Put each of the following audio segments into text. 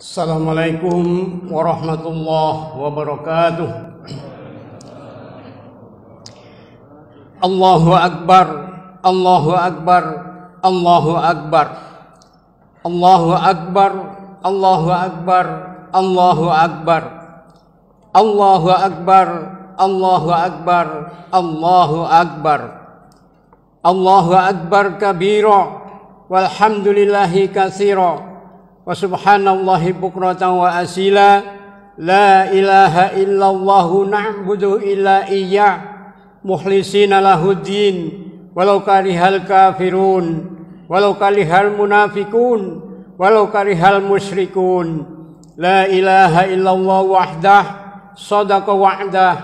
Assalamualaikum warahmatullahi wabarakatuh. Allahu Akbar, Allahu Akbar, Allahu Akbar, Allahu Akbar, Allahu Akbar, Allahu Akbar, Allahu Akbar, Allahu Akbar, Allahu Akbar, Allahu Akbar kabira, walhamdulillahi katsira. Wa subhanallahi bukratan wa asila. La ilaha illallah na'budu illa iyyah mukhlisina lahuddin walau karihal kafirun walau karihal munafikun walau karihal musyrikun. La ilaha illallah wahdah sadaqa wa'dah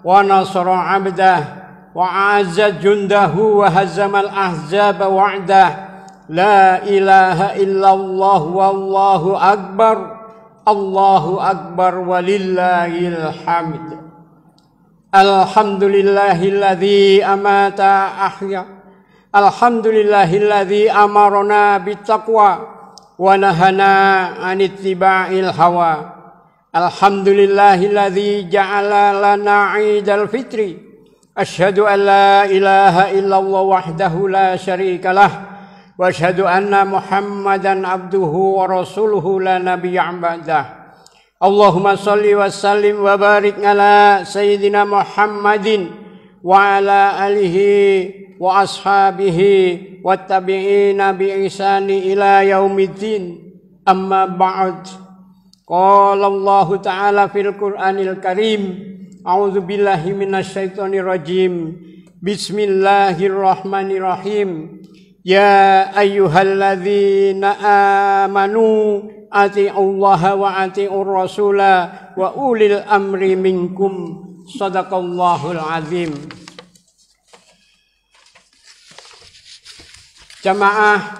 wa nasara 'abdah wa a'azza jundahu wa hazamal ahzaba wa'dah. La ilaha illallah wallahu akbar, Allahu akbar walillahil hamd. Alhamdulillahilladzi amata ahya, alhamdulillahilladzi amarna bittaqwa wa nahana 'anittiba'il hawa. Alhamdulillahilladzi ja'ala lana 'idal fitri. Asyhadu an la ilaha illallah wahdahu la syarikalah. Wa asyhadu anna Muhammadan abduhu wa rasuluhu la nabiyya ba'dah. Allahumma shalli wa sallim wa barik ala sayyidina Muhammadin wa ala alihi wa ashabihi wa tabi'ina bi ihsani ila yaumiddin. Amma ba'd. Qala Allah ta'ala fil Qur'anil Karim. A'udzu billahi minasyaitonir rajim. Bismillahirrahmanirrahim. Ya ayyuhalladzina amanu ati'ullaha wa ati'ur rasula wa ulil amri minkum. Shadaqallahul azim. Jamaah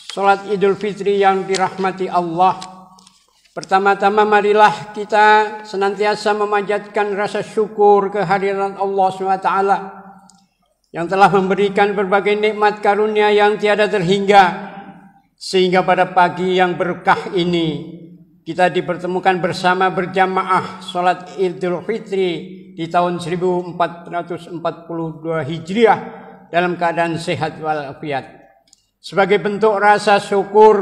salat Idul Fitri yang dirahmati Allah, pertama-tama marilah kita senantiasa memanjatkan rasa syukur kehadiran Allah SWT yang telah memberikan berbagai nikmat karunia yang tiada terhingga, sehingga pada pagi yang berkah ini kita dipertemukan bersama berjamaah sholat Idul Fitri di tahun 1442 Hijriah dalam keadaan sehat walafiat. Sebagai bentuk rasa syukur,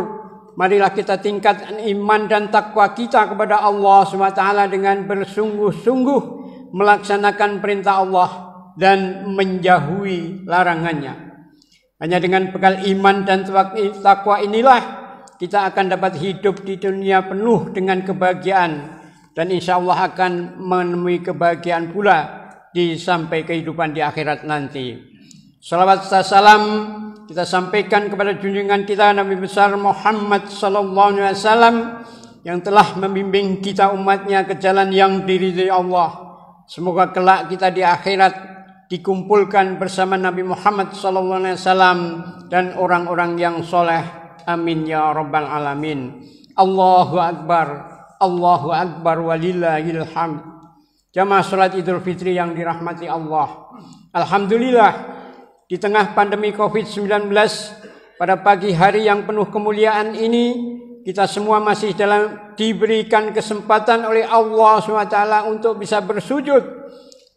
marilah kita tingkatkan iman dan takwa kita kepada Allah SWT dengan bersungguh-sungguh melaksanakan perintah Allah dan menjauhi larangannya. Hanya dengan bekal iman dan takwa inilah kita akan dapat hidup di dunia penuh dengan kebahagiaan, dan insya Allah akan menemui kebahagiaan pula di sampai kehidupan di akhirat nanti. Salawat dan salam kita sampaikan kepada junjungan kita Nabi besar Muhammad sallallahu alaihi wasallam yang telah membimbing kita umatnya ke jalan yang diridhai Allah. Semoga kelak kita di akhirat dikumpulkan bersama Nabi Muhammad SAW dan orang-orang yang soleh. Amin ya rabbal alamin. Allahu Akbar, Allahu Akbar walillahil hamd. Jamaah salat Idul Fitri yang dirahmati Allah, alhamdulillah di tengah pandemi COVID-19 pada pagi hari yang penuh kemuliaan ini kita semua masih diberikan kesempatan oleh Allah SWT untuk bisa bersujud,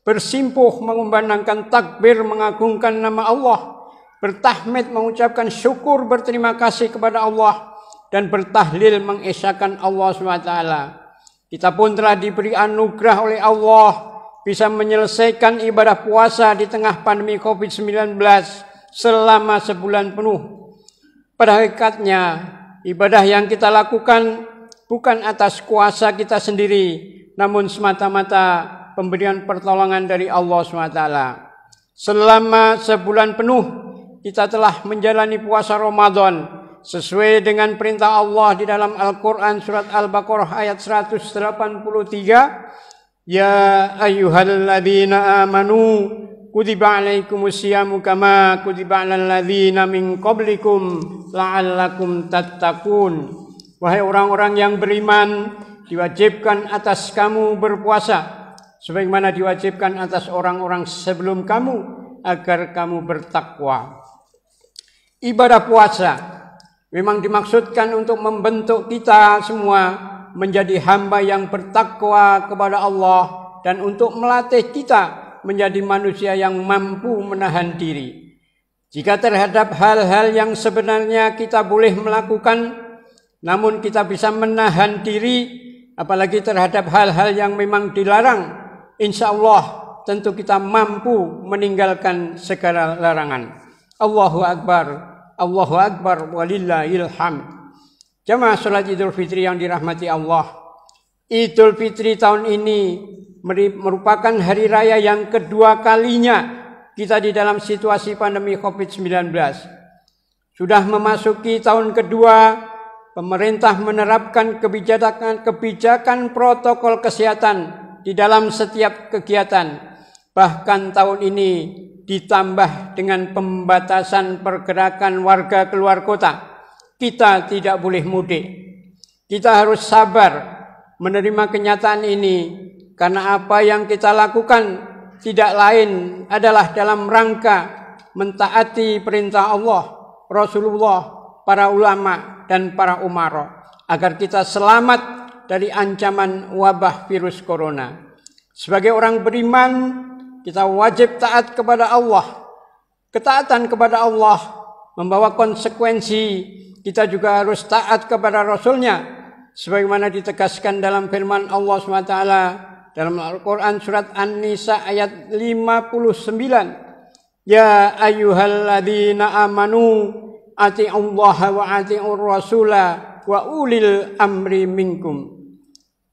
bersimpuh mengumandangkan takbir mengagungkan nama Allah, bertahmid mengucapkan syukur berterima kasih kepada Allah, dan bertahlil mengesahkan Allah SWT. Kita pun telah diberi anugerah oleh Allah bisa menyelesaikan ibadah puasa di tengah pandemi COVID-19 selama sebulan penuh. Pada hakikatnya ibadah yang kita lakukan bukan atas kuasa kita sendiri, namun semata-mata pemberian pertolongan dari Allah SWT. Selama sebulan penuh kita telah menjalani puasa Ramadan sesuai dengan perintah Allah di dalam Al-Quran surat Al-Baqarah ayat 183. Ya ayyuhalladzina amanu kutiba alaikumusyamu kama kutiba alal ladzina min qablikum la'allakum tattaqun. Wahai orang-orang yang beriman, diwajibkan atas kamu berpuasa sebagaimana diwajibkan atas orang-orang sebelum kamu agar kamu bertakwa. Ibadah puasa memang dimaksudkan untuk membentuk kita semua menjadi hamba yang bertakwa kepada Allah dan untuk melatih kita menjadi manusia yang mampu menahan diri. Jika terhadap hal-hal yang sebenarnya kita boleh melakukan, namun kita bisa menahan diri, apalagi terhadap hal-hal yang memang dilarang, insya Allah tentu kita mampu meninggalkan segala larangan. Allahu Akbar, walillahil hamd. Jamaah salat Idul Fitri yang dirahmati Allah. Idul Fitri tahun ini merupakan hari raya yang kedua kalinya kita di dalam situasi pandemi COVID-19. Sudah memasuki tahun kedua, pemerintah menerapkan kebijakan protokol kesehatan di dalam setiap kegiatan. Bahkan tahun ini ditambah dengan pembatasan pergerakan warga keluar kota. Kita tidak boleh mudik. Kita harus sabar menerima kenyataan ini, karena apa yang kita lakukan tidak lain adalah dalam rangka mentaati perintah Allah, Rasulullah, para ulama, dan para umara, agar kita selamat dari ancaman wabah virus corona. Sebagai orang beriman, kita wajib taat kepada Allah. Ketaatan kepada Allah membawa konsekuensi. Kita juga harus taat kepada Rasulnya, sebagaimana ditegaskan dalam firman Allah SWT dalam Al-Quran surat An-Nisa ayat 59. Ya ayyuhalladzina amanu ati'ullaha wa ati'ur rasula wa ulil amri minkum.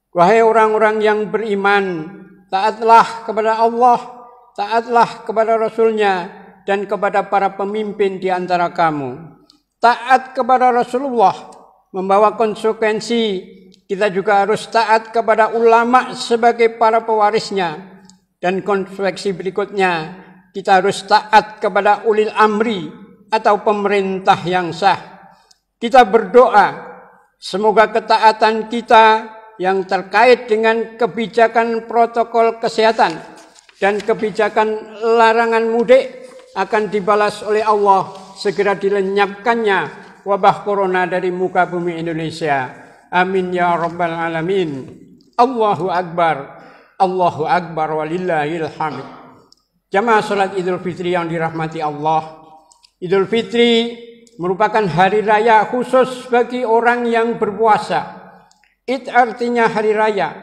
Wahai orang-orang yang beriman, taatlah kepada Allah, taatlah kepada Rasulnya, dan kepada para pemimpin di antara kamu. Taat kepada Rasulullah membawa konsekuensi. Kita juga harus taat kepada ulama sebagai para pewarisnya. Dan konsekuensi berikutnya, kita harus taat kepada ulil amri atau pemerintah yang sah. Kita berdoa, semoga ketaatan kita yang terkait dengan kebijakan protokol kesehatan dan kebijakan larangan mudik akan dibalas oleh Allah, segera dilenyapkannya wabah corona dari muka bumi Indonesia. Amin ya rabbal alamin. Allahu Akbar, walillahil hamd. Jamaah salat Idul Fitri yang dirahmati Allah. Idul Fitri merupakan hari raya khusus bagi orang yang berpuasa. Id artinya hari raya,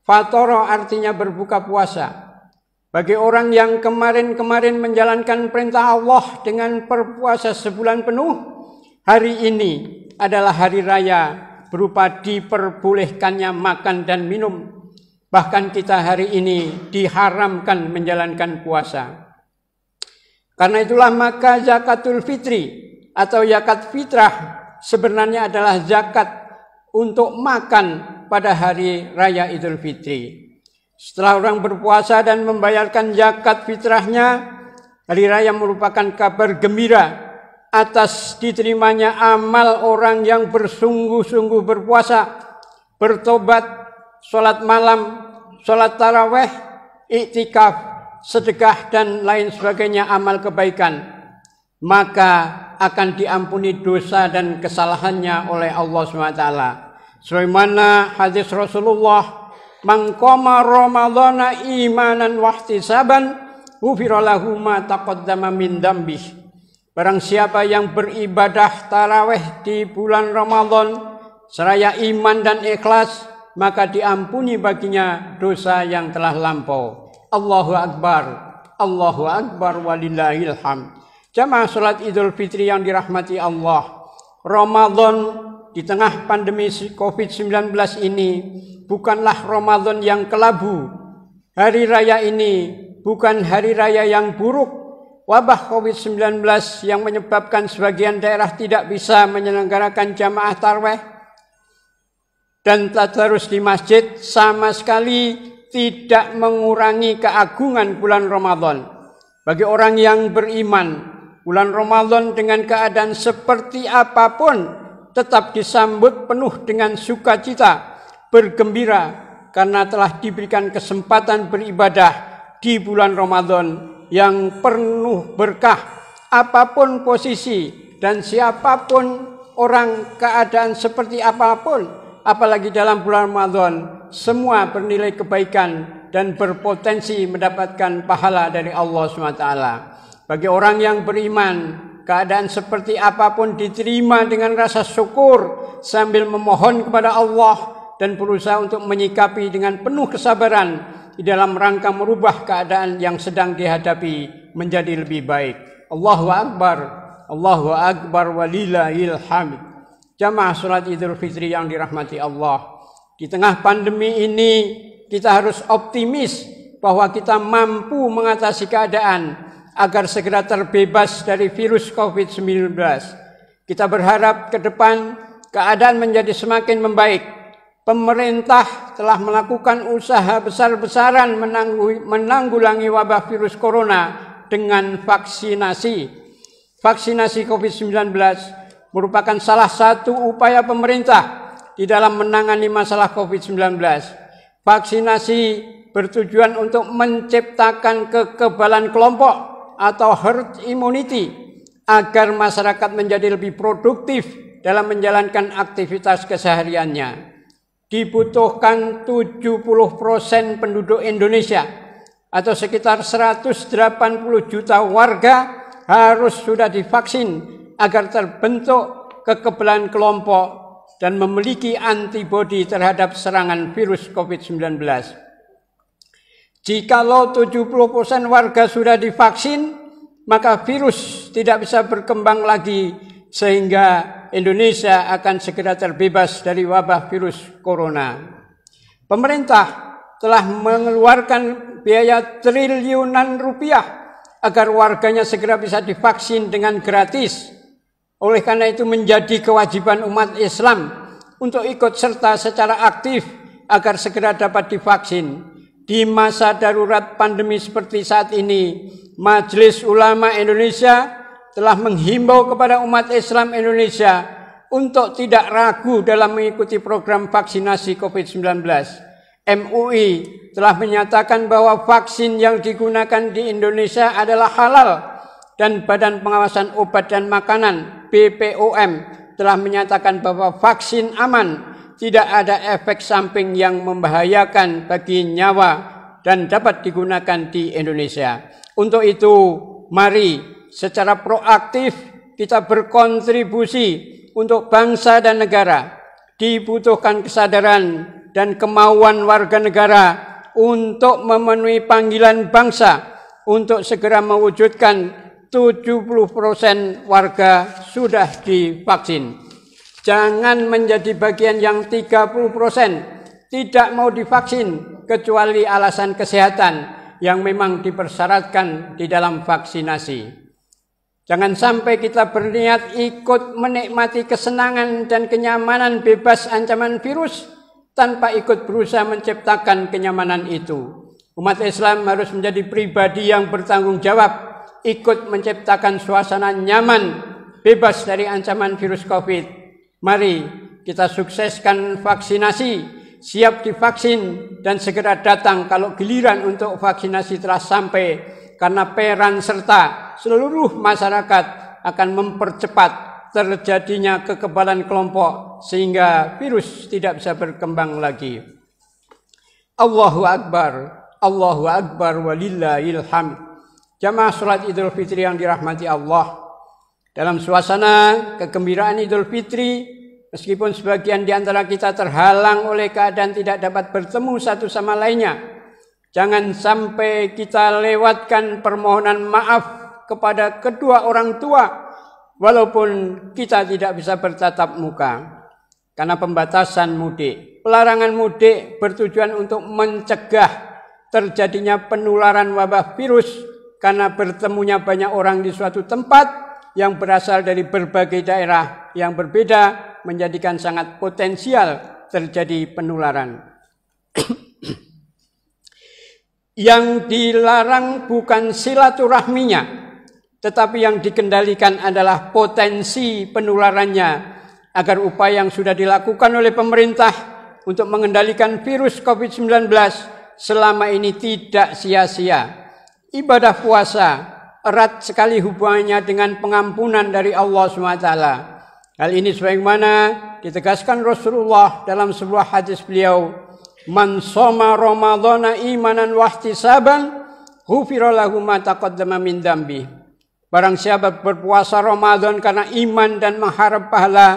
Fatoro artinya berbuka puasa. Bagi orang yang kemarin-kemarin menjalankan perintah Allah dengan berpuasa sebulan penuh, hari ini adalah hari raya berupa diperbolehkannya makan dan minum. Bahkan kita hari ini diharamkan menjalankan puasa. Karena itulah maka zakatul fitri atau zakat fitrah sebenarnya adalah zakat untuk makan pada hari raya Idul Fitri. Setelah orang berpuasa dan membayarkan zakat fitrahnya, hari raya merupakan kabar gembira atas diterimanya amal orang yang bersungguh-sungguh berpuasa, bertobat, sholat malam, sholat taraweh, iktikaf, sedekah, dan lain sebagainya amal kebaikan. Maka akan diampuni dosa dan kesalahannya oleh Allah SWT. Sebagaimana hadis Rasulullah, man qama ramadhana imanan wahtisaban ghufira lahu ma taqaddama min dzambih. Barang siapa yang beribadah tarawih di bulan Ramadan seraya iman dan ikhlas, maka diampuni baginya dosa yang telah lampau. Allahu Akbar, walillahil hamd. Jamaah salat Idul Fitri yang dirahmati Allah. Ramadan di tengah pandemi COVID-19 ini bukanlah Ramadan yang kelabu. Hari raya ini bukan hari raya yang buruk. Wabah COVID-19 yang menyebabkan sebagian daerah tidak bisa menyelenggarakan jamaah tarawih dan tadarus di masjid sama sekali tidak mengurangi keagungan bulan Ramadan. Bagi orang yang beriman, bulan Ramadan dengan keadaan seperti apapun tetap disambut penuh dengan sukacita, bergembira karena telah diberikan kesempatan beribadah di bulan Ramadan yang penuh berkah. Apapun posisi dan siapapun orang, keadaan seperti apapun, apalagi dalam bulan Ramadan, semua bernilai kebaikan dan berpotensi mendapatkan pahala dari Allah SWT. Bagi orang yang beriman, keadaan seperti apapun diterima dengan rasa syukur sambil memohon kepada Allah dan berusaha untuk menyikapi dengan penuh kesabaran di dalam rangka merubah keadaan yang sedang dihadapi menjadi lebih baik. Allahu Akbar, Allahu Akbar walillahil hamd. Jamaah salat Idul Fitri yang dirahmati Allah. Di tengah pandemi ini kita harus optimis bahwa kita mampu mengatasi keadaan agar segera terbebas dari virus COVID-19. Kita berharap ke depan keadaan menjadi semakin membaik. Pemerintah telah melakukan usaha besar-besaran menanggulangi wabah virus corona dengan vaksinasi. Vaksinasi COVID-19 merupakan salah satu upaya pemerintah di dalam menangani masalah COVID-19. Vaksinasi bertujuan untuk menciptakan kekebalan kelompok atau herd immunity agar masyarakat menjadi lebih produktif dalam menjalankan aktivitas kesehariannya. Dibutuhkan 70% penduduk Indonesia atau sekitar 180 juta warga harus sudah divaksin agar terbentuk kekebalan kelompok dan memiliki antibodi terhadap serangan virus COVID-19. Jikalau 70% warga sudah divaksin, maka virus tidak bisa berkembang lagi sehingga Indonesia akan segera terbebas dari wabah virus corona. Pemerintah telah mengeluarkan biaya triliunan rupiah agar warganya segera bisa divaksin dengan gratis. Oleh karena itu menjadi kewajiban umat Islam untuk ikut serta secara aktif agar segera dapat divaksin. Di masa darurat pandemi seperti saat ini, Majelis Ulama Indonesia telah menghimbau kepada umat Islam Indonesia untuk tidak ragu dalam mengikuti program vaksinasi COVID-19. MUI telah menyatakan bahwa vaksin yang digunakan di Indonesia adalah halal dan Badan Pengawasan Obat dan Makanan BPOM telah menyatakan bahwa vaksin aman, tidak ada efek samping yang membahayakan bagi nyawa dan dapat digunakan di Indonesia. Untuk itu, mari secara proaktif kita berkontribusi untuk bangsa dan negara. Dibutuhkan kesadaran dan kemauan warga negara untuk memenuhi panggilan bangsa untuk segera mewujudkan 70% warga sudah divaksin. Jangan menjadi bagian yang 30% tidak mau divaksin kecuali alasan kesehatan yang memang dipersyaratkan di dalam vaksinasi. Jangan sampai kita berniat ikut menikmati kesenangan dan kenyamanan bebas ancaman virus tanpa ikut berusaha menciptakan kenyamanan itu. Umat Islam harus menjadi pribadi yang bertanggung jawab, ikut menciptakan suasana nyaman, bebas dari ancaman virus COVID. Mari kita sukseskan vaksinasi, siap divaksin dan segera datang kalau giliran untuk vaksinasi telah sampai, karena peran serta seluruh masyarakat akan mempercepat terjadinya kekebalan kelompok sehingga virus tidak bisa berkembang lagi. Allahu Akbar walillahil hamd. Jamaah salat Idul Fitri yang dirahmati Allah. Dalam suasana kegembiraan Idul Fitri, meskipun sebagian di antara kita terhalang oleh keadaan tidak dapat bertemu satu sama lainnya, jangan sampai kita lewatkan permohonan maaf kepada kedua orang tua, walaupun kita tidak bisa bertatap muka. Karena pembatasan mudik, pelarangan mudik bertujuan untuk mencegah terjadinya penularan wabah virus karena bertemunya banyak orang di suatu tempat yang berasal dari berbagai daerah yang berbeda menjadikan sangat potensial terjadi penularan. Yang dilarang bukan silaturahminya, tetapi yang dikendalikan adalah potensi penularannya, agar upaya yang sudah dilakukan oleh pemerintah untuk mengendalikan virus COVID-19 selama ini tidak sia-sia. Ibadah puasa erat sekali hubungannya dengan pengampunan dari Allah SWT. Hal ini sebagaimana ditegaskan Rasulullah dalam sebuah hadis beliau, "Man shoma Ramadhana imanan wa ihtisaban, ghufira lahu ma taqaddama min dambi." Barang siapa berpuasa Ramadan karena iman dan mengharap pahala,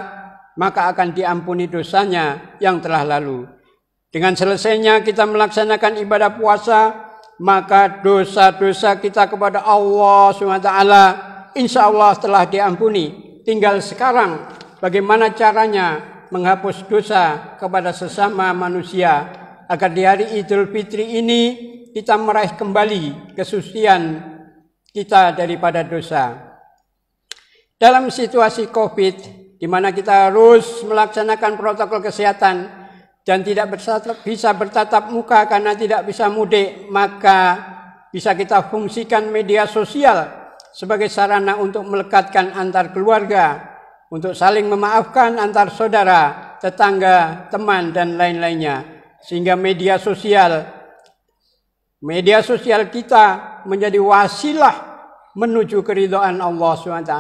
maka akan diampuni dosanya yang telah lalu. Dengan selesainya kita melaksanakan ibadah puasa, maka dosa-dosa kita kepada Allah SWT insya Allah telah diampuni. Tinggal sekarang bagaimana caranya menghapus dosa kepada sesama manusia agar di hari Idul Fitri ini kita meraih kembali kesucian kita daripada dosa. Dalam situasi COVID di mana kita harus melaksanakan protokol kesehatan dan tidak bisa bertatap muka karena tidak bisa mudik, maka bisa kita fungsikan media sosial sebagai sarana untuk melekatkan antar keluarga, untuk saling memaafkan antar saudara, tetangga, teman, dan lain-lainnya. Sehingga media sosial kita menjadi wasilah menuju keridhaan Allah SWT.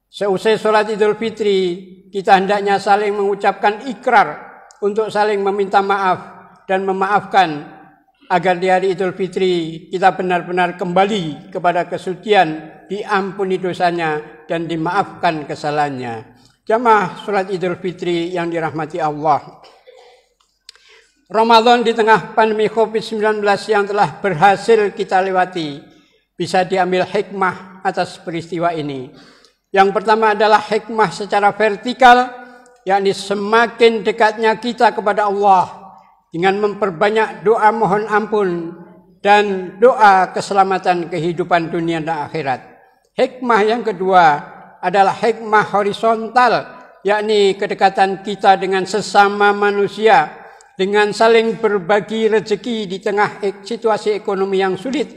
Seusai sholat Idul Fitri, kita hendaknya saling mengucapkan ikrar untuk saling meminta maaf dan memaafkan, agar di hari Idul Fitri kita benar-benar kembali kepada kesucian, diampuni dosanya dan dimaafkan kesalahannya. Jamaah sholat Idul Fitri yang dirahmati Allah. Ramadan di tengah pandemi COVID-19 yang telah berhasil kita lewati, bisa diambil hikmah atas peristiwa ini. Yang pertama adalah hikmah secara vertikal, yakni semakin dekatnya kita kepada Allah dengan memperbanyak doa mohon ampun dan doa keselamatan kehidupan dunia dan akhirat. Hikmah yang kedua adalah hikmah horizontal, yakni kedekatan kita dengan sesama manusia, dengan saling berbagi rezeki di tengah situasi ekonomi yang sulit,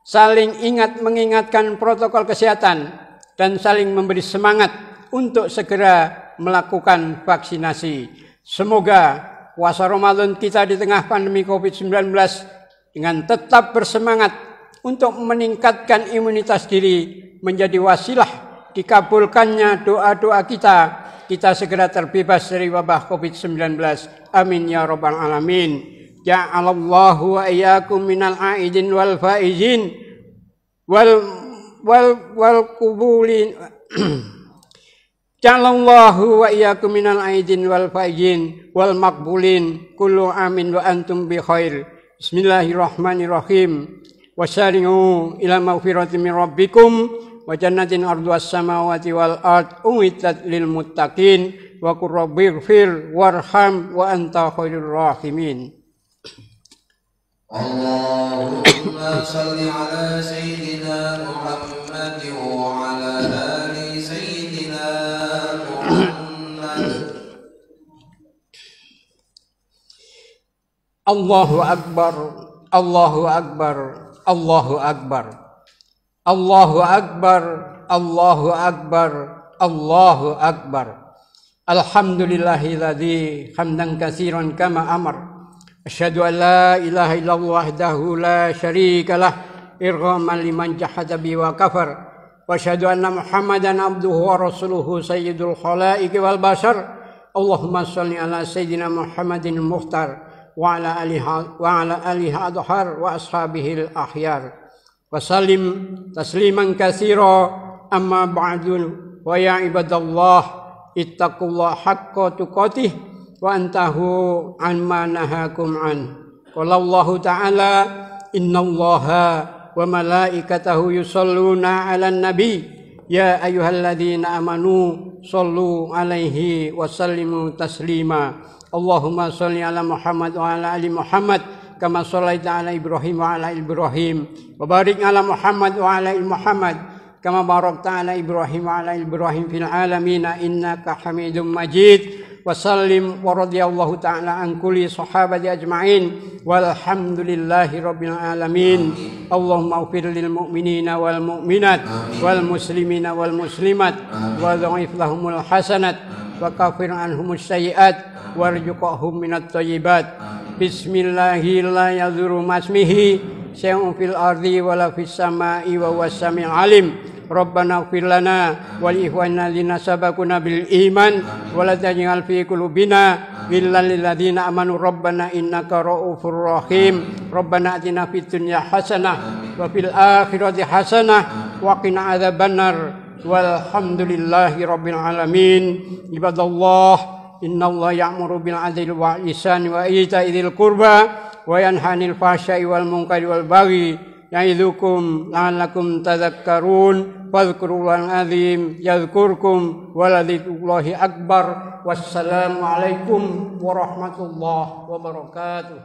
saling ingat mengingatkan protokol kesehatan, dan saling memberi semangat untuk segera melakukan vaksinasi. Semoga puasa Ramadan kita di tengah pandemi COVID-19 dengan tetap bersemangat untuk meningkatkan imunitas diri menjadi wasilah dikabulkannya doa-doa kita segera terbebas dari wabah COVID-19. Amin ya rabbal alamin. Ja'alallahu wa iyyakum minal aidin wal faizin wal qubulin. Ja'alallahu wa iyyakum minal aidin wal faizin wal maqbulin. Kullu amin wa antum bi khair. Bismillahirrahmanirrahim. Wasari'u ila maghfiratin min rabbikum wa jannatin arduhas samawati wal ard uiddat lil muttaqin wa qur rabbighfir warham wa anta khairur rahimin. Allahumma salli ala sayyidina Muhammad wa ala ali sayyidina Muhammad. Allahu akbar, Allahu akbar, Allahu akbar. Allahu akbar, Allahu akbar, Allahu akbar. Alhamdulillahilladzi hamdan katsiran kama amar. Asyhadu an la ilaha illallah wahdahu la syarika lah irghaman liman jahada bi wa kafar. Wa asyhadu anna Muhammadan abduhu wa rasuluhu sayyidul khalaiqi wal bashar. Allahumma shalli ala sayyidina Muhammadin mukhtar wa ala alihi adhar wa ashabihi al akhyar. Wasallim tasliman katsira amma ba'du wa ya ibadallah ittaqullaha haqqa tuqatih wa antahu amma nahakum an. Qala Allah ta'ala innallaha wa malaikatahu yusholluna 'alan nabi ya ayyuhalladzina amanu shollu 'alaihi wa sallimu taslima. Allahumma sholli ala Muhammad wa ala ali Muhammad kama shallaita ala Ibrahim wa ala Ibrahim wa barik ala Muhammad wa ala Muhammad kama barakta ala Ibrahim wa ala Ibrahim fil alamin innaka Hamidum Majid. Wa sallim wa radhiyallahu ta'ala an kulli sahabati ajma'in walhamdulillahi rabbil alamin. Allahumma ighfir lil mu'minina wal mu'minat wal muslimina wal muslimat wa dha'if lahumul hasanat wa kafir anhumus sayyi'at warzuqhum minat thayyibat. Bismillahi la yadhurru masmihi syai'un fil ardi wala fis samai wa huwas samiul alim. Rabbana ighfir lana wa li ikhwanina allazina sabaquna bil iman wa la taj'al fi qulubina ghillan lil ladzina amanu rabbana innaka ra'ufur rahim. Rabbana atina fid dunya hasanah wa fil akhirati hasanah wa qina adzabannar. Walhamdulillahi rabbil alamin. Ibadallah, innallaha ya'muru bil 'adli wal ihsani wa ita'i dzil qurba wa yanha 'anil fahsya'i wal munkari wal baghi ya'idzukum la'allakum tadhakkarun. Fadhkurullahal azim yadhkurkum wa ladzikrullahi akbar. Wassalamu alaikum warahmatullahi wabarakatuh.